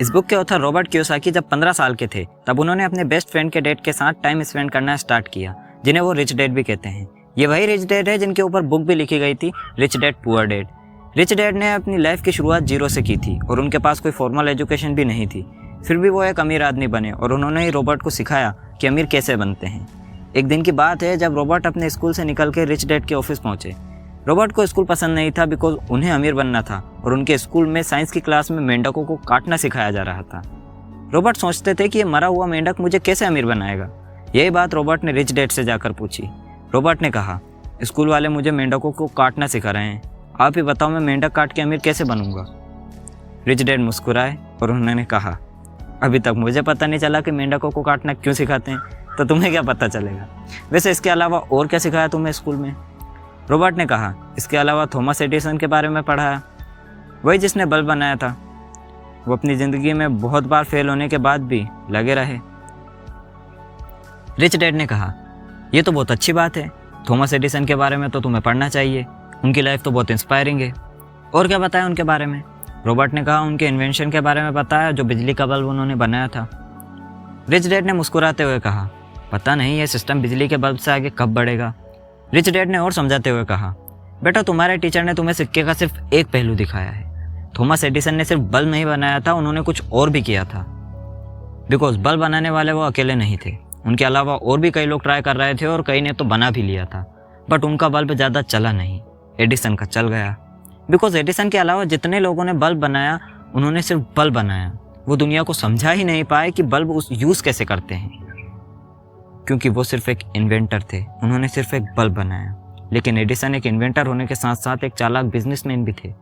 इस बुक के author Robert Kiyosaki जब 15 साल के थे तब उन्होंने अपने बेस्ट फ्रेंड के डैड के साथ टाइम स्पेंड करना स्टार्ट किया, जिन्हें वो रिच डैड भी कहते हैं। ये वही रिच डैड है जिनके ऊपर बुक भी लिखी गई थी, rich dad poor dad. Rich dad ने अपनी लाइफ की शुरुआत जीरो से की थी और उनके पास कोई फॉर्मल एजुकेशन भी नहीं थी। फिर भी वो एक अमीर आदमी बने और उन्होंने ही रॉबर्ट को सिखाया कि अमीर कैसे बनते हैं। एक दिन की बात है जब रॉबर्ट अपने स्कूल से निकल के रिच डैड के ऑफिस पहुंचे। रॉबर्ट को स्कूल पसंद नहीं था बिकॉज उन्हें अमीर बनना था और उनके स्कूल में साइंस की क्लास में मेंढकों को काटना सिखाया जा रहा था। रॉबर्ट सोचते थे कि ये मरा हुआ मेंढक मुझे कैसे अमीर बनाएगा। यही बात रॉबर्ट ने रिच डैड से जाकर पूछी। रॉबर्ट ने कहा, स्कूल वाले मुझे मेंढकों को काटना सिखा रहे हैं, आप ही बताओ मैं मेंढक काट के अमीर कैसे बनूंगा। रिच डैड मुस्कुराए और उन्होंने कहा, अभी तक मुझे पता नहीं चला कि मेंढकों को काटना क्यों सिखाते हैं, तो तुम्हें क्या पता चलेगा। वैसे इसके अलावा और क्या सिखाया तुम्हें स्कूल में। रॉबर्ट ने कहा, इसके अलावा थॉमस एडिसन के बारे में पढ़ा है, वही जिसने बल्ब बनाया था। वो अपनी ज़िंदगी में बहुत बार फेल होने के बाद भी लगे रहे। रिच डैड ने कहा, ये तो बहुत अच्छी बात है, थॉमस एडिसन के बारे में तो तुम्हें पढ़ना चाहिए, उनकी लाइफ तो बहुत इंस्पायरिंग है। और क्या बताया उनके बारे में। रॉबर्ट ने कहा, उनके इन्वेंशन के बारे में बताया, जो बिजली का बल्ब उन्होंने बनाया था। रिच डैड ने मुस्कुराते हुए कहा, पता नहीं ये सिस्टम बिजली के बल्ब से आगे कब बढ़ेगा। रिच डैड ने और समझाते हुए कहा, बेटा तुम्हारे टीचर ने तुम्हें सिक्के का सिर्फ एक पहलू दिखाया है। थॉमस एडिसन ने सिर्फ बल्ब नहीं बनाया था, उन्होंने कुछ और भी किया था। बिकॉज बल्ब बनाने वाले वो अकेले नहीं थे, उनके अलावा और भी कई लोग ट्राई कर रहे थे और कई ने तो बना भी लिया था, बट उनका बल्ब ज़्यादा चला नहीं। एडिसन का चल गया। बिकॉज एडिसन के अलावा जितने लोगों ने बल्ब बनाया उन्होंने सिर्फ बल्ब बनाया, वो दुनिया को समझा ही नहीं पाए कि बल्ब उस यूज़ कैसे करते हैं, क्योंकि वो सिर्फ एक इन्वेंटर थे, उन्होंने सिर्फ एक बल्ब बनाया। लेकिन एडिसन एक इन्वेंटर होने के साथ साथ एक चालाक बिजनेसमैन भी थे।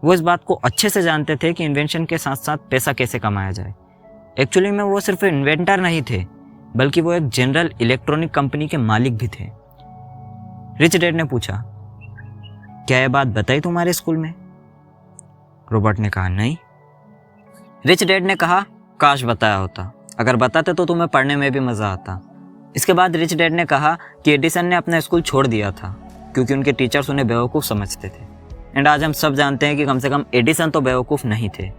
वो इस बात को अच्छे से जानते थे कि इन्वेंशन के साथ साथ पैसा कैसे कमाया जाए। एक्चुअली में वो सिर्फ इन्वेंटर नहीं थे, बल्कि वो एक जनरल इलेक्ट्रॉनिक कंपनी के मालिक भी थे। रिच डैड ने पूछा, क्या ये बात बताई तुम्हारे स्कूल में। रॉबर्ट ने कहा, नहीं। रिच डैड ने कहा, काश बताया होता, अगर बताते तो तुम्हें पढ़ने में भी मज़ा आता। इसके बाद रिच डैड ने कहा कि एडिसन ने अपना स्कूल छोड़ दिया था क्योंकि उनके टीचर्स उन्हें बेवकूफ़ समझते थे। एंड आज हम सब जानते हैं कि कम से कम एडिसन तो बेवकूफ़ नहीं थे,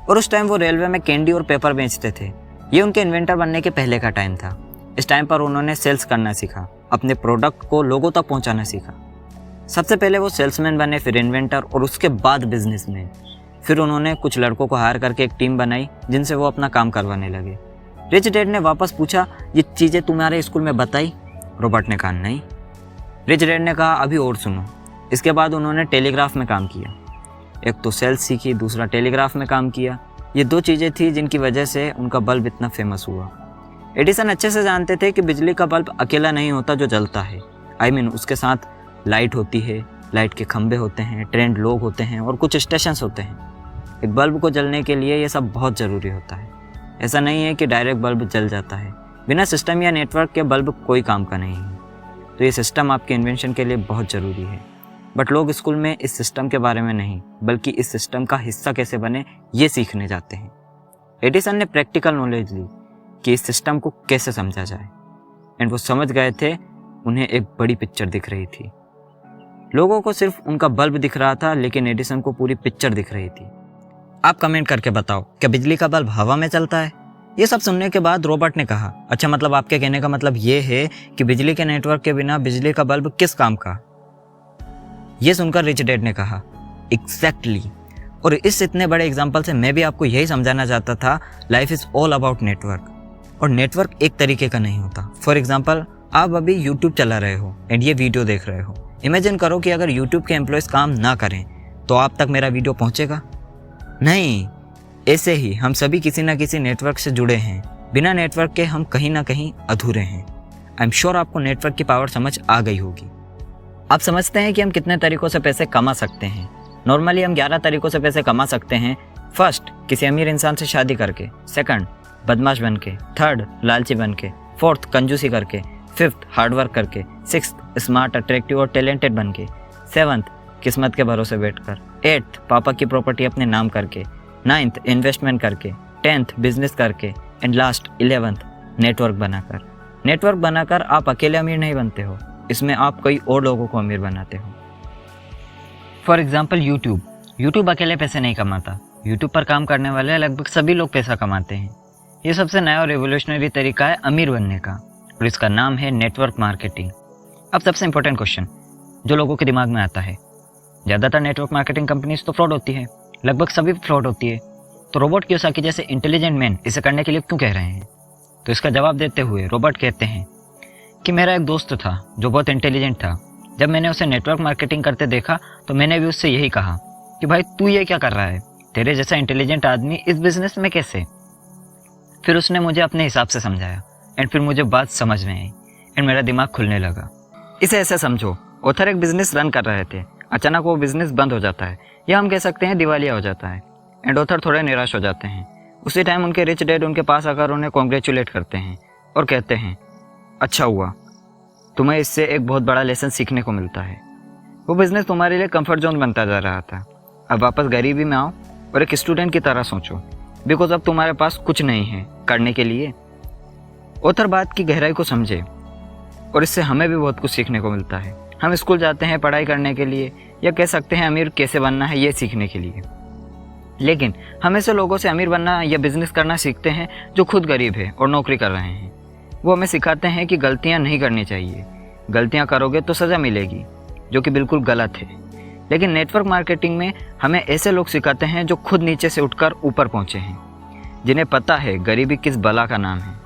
और उस टाइम वो रेलवे में कैंडी और पेपर बेचते थे। ये उनके इन्वेंटर बनने के पहले का टाइम था। इस टाइम पर उन्होंने सेल्स करना सीखा, अपने प्रोडक्ट को लोगों तक पहुंचाना सीखा। सबसे पहले वो सेल्समैन बने, फिर इन्वेंटर और उसके बाद बिजनेसमैन। फिर उन्होंने कुछ लड़कों को हायर करके एक टीम बनाई जिनसे वो अपना काम करवाने लगे। रिच डैड ने वापस पूछा, ये चीज़ें तुम्हारे स्कूल में बताई। रॉबर्ट ने कहा, नहीं। रिच डैड ने कहा, अभी और सुनो। इसके बाद उन्होंने टेलीग्राफ में काम किया। एक तो सेल्स सीखी, दूसरा टेलीग्राफ में काम किया। ये दो चीज़ें थी जिनकी वजह से उनका बल्ब इतना फेमस हुआ। एडिसन अच्छे से जानते थे कि बिजली का बल्ब अकेला नहीं होता जो जलता है। उसके साथ लाइट होती है, लाइट के खंभे होते हैं, ट्रेंड लोग होते हैं और कुछ स्टेशंस होते हैं। एक बल्ब को जलने के लिए ये सब बहुत ज़रूरी होता है। ऐसा नहीं है कि डायरेक्ट बल्ब जल जाता है। बिना सिस्टम या नेटवर्क के बल्ब कोई काम का नहीं है। तो ये सिस्टम आपके इन्वेंशन के लिए बहुत ज़रूरी है, बट लोग स्कूल में इस सिस्टम के बारे में नहीं, बल्कि इस सिस्टम का हिस्सा कैसे बने ये सीखने जाते हैं। एडिसन ने प्रैक्टिकल नॉलेज ली कि इस सिस्टम को कैसे समझा जाए, एंड वो समझ गए थे। उन्हें एक बड़ी पिक्चर दिख रही थी। लोगों को सिर्फ उनका बल्ब दिख रहा था, लेकिन एडिसन को पूरी पिक्चर दिख रही थी। आप कमेंट करके बताओ, क्या बिजली का बल्ब हवा में चलता है। ये सब सुनने के बाद रॉबर्ट ने कहा, अच्छा मतलब आपके कहने का मतलब ये है कि बिजली के नेटवर्क के बिना बिजली का बल्ब किस काम का। ये सुनकर रिच डैड ने कहा, एग्जैक्टली। और इस इतने बड़े एग्जाम्पल से मैं भी आपको यही समझाना चाहता था, life is all about network. और नेटवर्क एक तरीके का नहीं होता। फॉर एग्जाम्पल, आप अभी यूट्यूब चला रहे हो एंड ये वीडियो देख रहे हो। इमेजिन करो कि अगर यूट्यूब के एम्प्लॉयज़ काम ना करें तो आप तक मेरा वीडियो पहुंचेगा? नहीं। ऐसे ही हम सभी किसी ना किसी नेटवर्क से जुड़े हैं। बिना नेटवर्क के हम कहीं ना कहीं अधूरे हैं। आई एम श्योर आपको नेटवर्क की पावर समझ आ गई होगी। आप समझते हैं कि हम कितने तरीकों से पैसे कमा सकते हैं। नॉर्मली हम 11 तरीकों से पैसे कमा सकते हैं। फर्स्ट, किसी अमीर इंसान से शादी करके। सेकंड, बदमाश बन के। थर्ड, लालची बन के। फोर्थ, कंजूसी करके। फिफ्थ, हार्डवर्क करके। सिक्स्थ, स्मार्ट, अट्रैक्टिव और टैलेंटेड बन के। सेवंथ, किस्मत के भरोसे बैठकर। एट्थ, पापा की प्रॉपर्टी अपने नाम करके। नाइन्थ, इन्वेस्टमेंट करके। 10th, बिजनेस करके। एंड लास्ट 11th, नेटवर्क बनाकर। नेटवर्क बनाकर आप अकेले अमीर नहीं बनते हो, इसमें आप कई और लोगों को अमीर बनाते हो। फॉर एग्जाम्पल यूट्यूब अकेले पैसे नहीं कमाता, यूट्यूब पर काम करने वाले लगभग सभी लोग पैसा कमाते हैं। ये सबसे नया और रेवोल्यूशनरी तरीका है अमीर बनने का, और इसका नाम है नेटवर्क मार्केटिंग। अब सबसे इंपॉर्टेंट क्वेश्चन जो लोगों के दिमाग में आता है, ज़्यादातर नेटवर्क मार्केटिंग कंपनीज तो फ्रॉड होती है, लगभग सभी फ्रॉड होती है, तो रोबोट कियोसाकी जैसे इंटेलिजेंट मैन इसे करने के लिए क्यों कह रहे हैं? तो इसका जवाब देते हुए रोबोट कहते हैं कि मेरा एक दोस्त था जो बहुत इंटेलिजेंट था। जब मैंने उसे नेटवर्क मार्केटिंग करते देखा तो मैंने भी उससे यही कहा कि भाई तू ये क्या कर रहा है, तेरे जैसा इंटेलिजेंट आदमी इस बिजनेस में कैसे? फिर उसने मुझे अपने हिसाब से समझाया एंड फिर मुझे बात समझ में आई एंड मेरा दिमाग खुलने लगा। इसे ऐसे समझो, ऑथर एक बिजनेस रन कर रहे थे, अचानक वो बिजनेस बंद हो जाता है, या हम कह सकते हैं दिवालिया हो जाता है, एंड ऑथर थोड़े निराश हो जाते हैं। उसी टाइम उनके रिच डैड उनके पास आकर उन्हें कॉन्ग्रेचुलेट करते हैं और कहते हैं अच्छा हुआ, तुम्हें इससे एक बहुत बड़ा लेसन सीखने को मिलता है। वो बिज़नेस तुम्हारे लिए कंफर्ट जोन बनता जा रहा था, अब वापस गरीबी में आओ और एक स्टूडेंट की तरह सोचो, बिकॉज अब तुम्हारे पास कुछ नहीं है करने के लिए। ऑथर बात की गहराई को समझे और इससे हमें भी बहुत कुछ सीखने को मिलता है। हम स्कूल जाते हैं पढ़ाई करने के लिए, या कह सकते हैं अमीर कैसे बनना है ये सीखने के लिए, लेकिन हम ऐसे लोगों से अमीर बनना या बिजनेस करना सीखते हैं जो खुद गरीब है और नौकरी कर रहे हैं। वो हमें सिखाते हैं कि गलतियां नहीं करनी चाहिए, गलतियां करोगे तो सज़ा मिलेगी, जो कि बिल्कुल गलत है। लेकिन नेटवर्क मार्केटिंग में हमें ऐसे लोग सिखाते हैं जो खुद नीचे से उठकर ऊपर पहुंचे हैं, जिन्हें पता है गरीबी किस बला का नाम है।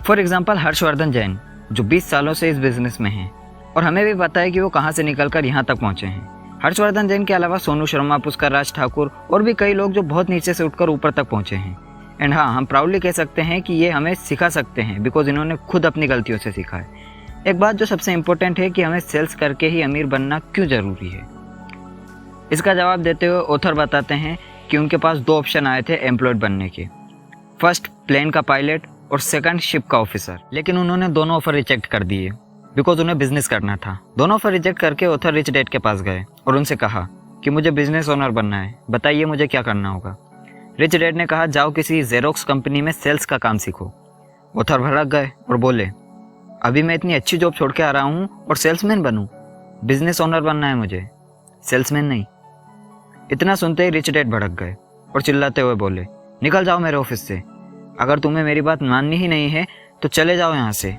फॉर एग्जाम्पल हर्षवर्धन जैन जो 20 सालों से इस बिजनेस में हैं, और हमें भी पता है कि वो कहाँ से निकलकर यहाँ तक पहुँचे हैं। हर्षवर्धन जैन के अलावा सोनू शर्मा, पुष्कर राज ठाकुर और भी कई लोग जो बहुत नीचे से उठकर ऊपर तक पहुँचे हैं। एंड हाँ, हम प्राउडली कह सकते हैं कि ये हमें सिखा सकते हैं बिकॉज इन्होंने खुद अपनी गलतियों से सीखा है। एक बात जो सबसे इम्पोर्टेंट है कि हमें सेल्स करके ही अमीर बनना क्यों ज़रूरी है। इसका जवाब देते हुए ऑथर बताते हैं कि उनके पास 2 ऑप्शन आए थे एम्प्लॉयड बनने के, फर्स्ट प्लेन का पायलट और सेकंड शिप का ऑफिसर, लेकिन उन्होंने दोनों ऑफर रिजेक्ट कर दिए बिकॉज उन्हें बिजनेस करना था। दोनों ऑफर रिजेक्ट करके ऑथर रिच डैड के पास गए और उनसे कहा कि मुझे बिजनेस ओनर बनना है, बताइए मुझे क्या करना होगा। रिच डैड ने कहा जाओ किसी जेरोक्स कंपनी में सेल्स का काम सीखो। ऑथर भड़क गए और बोले अभी मैं इतनी अच्छी जॉब छोड़ के आ रहा हूँ और सेल्समैन बनूँ? बिजनेस ओनर बनना है मुझे, सेल्समैन नहीं। इतना सुनते ही रिच डैड भड़क गए और चिल्लाते हुए बोले निकल जाओ मेरे ऑफिस से, अगर तुम्हें मेरी बात माननी ही नहीं है तो चले जाओ यहाँ से।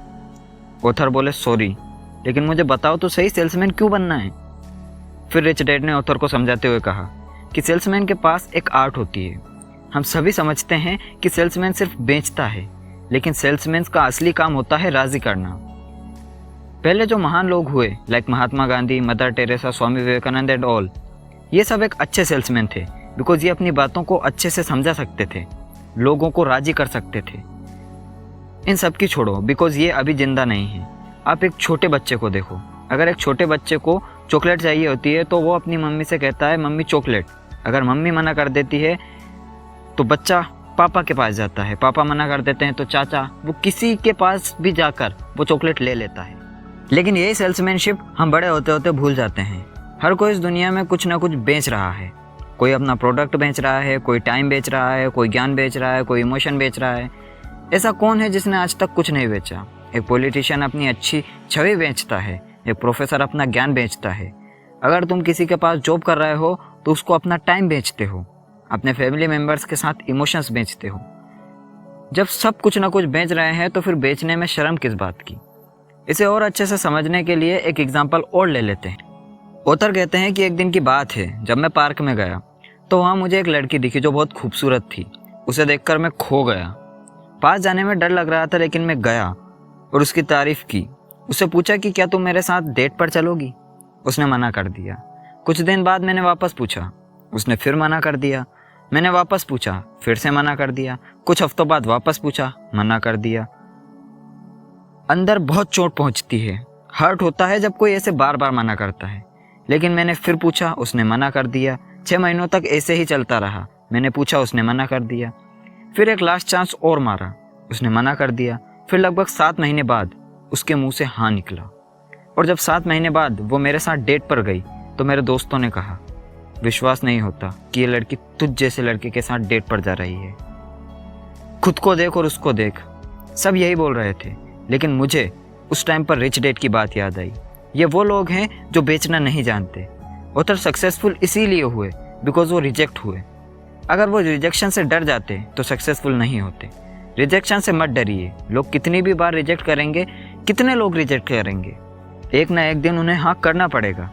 ऑथर बोले सॉरी, लेकिन मुझे बताओ तो सही सेल्समैन क्यों बनना है? फिर रिच डैड ने ऑथर को समझाते हुए कहा कि सेल्समैन के पास एक आर्ट होती है। हम सभी समझते हैं कि सेल्समैन सिर्फ बेचता है, लेकिन सेल्समैन का असली काम होता है राजी करना। पहले जो महान लोग हुए like Mahatma Gandhi, Mother Teresa, Swami Vivekananda and all, ये सब एक अच्छे सेल्समैन थे बिकॉज ये अपनी बातों को अच्छे से समझा सकते थे, लोगों को राजी कर सकते थे। इन सब की छोड़ो बिकॉज ये अभी जिंदा नहीं है। आप एक छोटे बच्चे को देखो, अगर एक छोटे बच्चे को चॉकलेट चाहिए होती है तो वो अपनी मम्मी से कहता है मम्मी चॉकलेट। अगर मम्मी मना कर देती है तो बच्चा पापा के पास जाता है, पापा मना कर देते हैं तो चाचा, वो किसी के पास भी जाकर वो चॉकलेट ले लेता है। लेकिन यही सेल्समैनशिप हम बड़े होते होते भूल जाते हैं। हर कोई इस दुनिया में कुछ ना कुछ बेच रहा है, कोई अपना प्रोडक्ट बेच रहा है, कोई टाइम बेच रहा है, कोई ज्ञान बेच रहा है, कोई इमोशन बेच रहा है। ऐसा कौन है जिसने आज तक कुछ नहीं बेचा? एक पॉलिटिशियन अपनी अच्छी छवि बेचता है, एक प्रोफेसर अपना ज्ञान बेचता है। अगर तुम किसी के पास जॉब कर रहे हो तो उसको अपना टाइम बेचते हो, अपने फैमिली मेम्बर्स के साथ इमोशंस बेचते हो। जब सब कुछ ना कुछ बेच रहे हैं तो फिर बेचने में शर्म किस बात की? इसे और अच्छे से समझने के लिए एक एग्जाम्पल और ले लेते हैं। ऑथर कहते हैं कि एक दिन की बात है, जब मैं पार्क में गया तो वहाँ मुझे एक लड़की दिखी जो बहुत खूबसूरत थी। उसे देखकर मैं खो गया। पास जाने में डर लग रहा था, लेकिन मैं गया और उसकी तारीफ की। उससे पूछा कि क्या तुम मेरे साथ डेट पर चलोगी? उसने मना कर दिया। कुछ दिन बाद मैंने वापस पूछा, उसने फिर मना कर दिया। मैंने वापस पूछा, फिर से मना कर दिया। कुछ हफ्तों बाद वापस पूछा, मना कर दिया। अंदर बहुत चोट पहुंचती है, हर्ट होता है जब कोई ऐसे बार बार मना करता है। लेकिन मैंने फिर पूछा, उसने मना कर दिया। 6 महीनों तक ऐसे ही चलता रहा। मैंने पूछा, उसने मना कर दिया। फिर एक लास्ट चांस और मारा, उसने मना कर दिया। फिर लगभग 7 महीने बाद उसके मुंह से हाँ निकला। और जब 7 महीने बाद वो मेरे साथ डेट पर गई तो मेरे दोस्तों ने कहा विश्वास नहीं होता कि ये लड़की तुझ जैसे लड़के के साथ डेट पर जा रही है। खुद को देख और उसको देख, सब यही बोल रहे थे। लेकिन मुझे उस टाइम पर रिच डैड की बात याद आई। ये वो लोग हैं जो बेचना नहीं जानते। ऑथर सक्सेसफुल इसीलिए हुए बिकॉज वो रिजेक्ट हुए। अगर वो रिजेक्शन से डर जाते तो सक्सेसफुल नहीं होते। रिजेक्शन से मत डरिए, लोग कितनी भी बार रिजेक्ट करेंगे, कितने लोग रिजेक्ट करेंगे, एक ना एक दिन उन्हें हाँ करना पड़ेगा।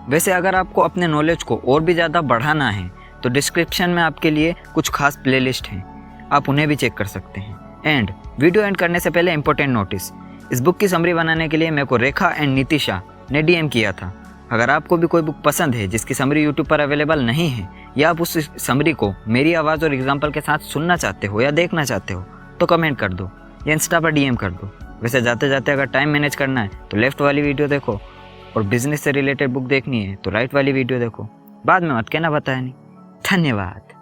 वैसे अगर आपको अपने नॉलेज को और भी ज़्यादा बढ़ाना है तो डिस्क्रिप्शन में आपके लिए कुछ खास प्लेलिस्ट हैं, आप उन्हें भी चेक कर सकते हैं। एंड वीडियो एंड करने से पहले इंपॉर्टेंट नोटिस, इस बुक की समरी बनाने के लिए मेरे को रेखा एंड नितिशा ने DM किया था। अगर आपको भी कोई बुक पसंद है जिसकी समरी यूट्यूब पर अवेलेबल नहीं है, या आप उस समरी को मेरी आवाज़ और एग्जाम्पल के साथ सुनना चाहते हो या देखना चाहते हो, तो कमेंट कर दो या इंस्टा पर DM कर दो। वैसे जाते जाते अगर टाइम मैनेज करना है तो लेफ्ट वाली वीडियो देखो, और बिजनेस से रिलेटेड बुक देखनी है तो राइट वाली वीडियो देखो। बाद में मत कहना बताया नहीं। धन्यवाद।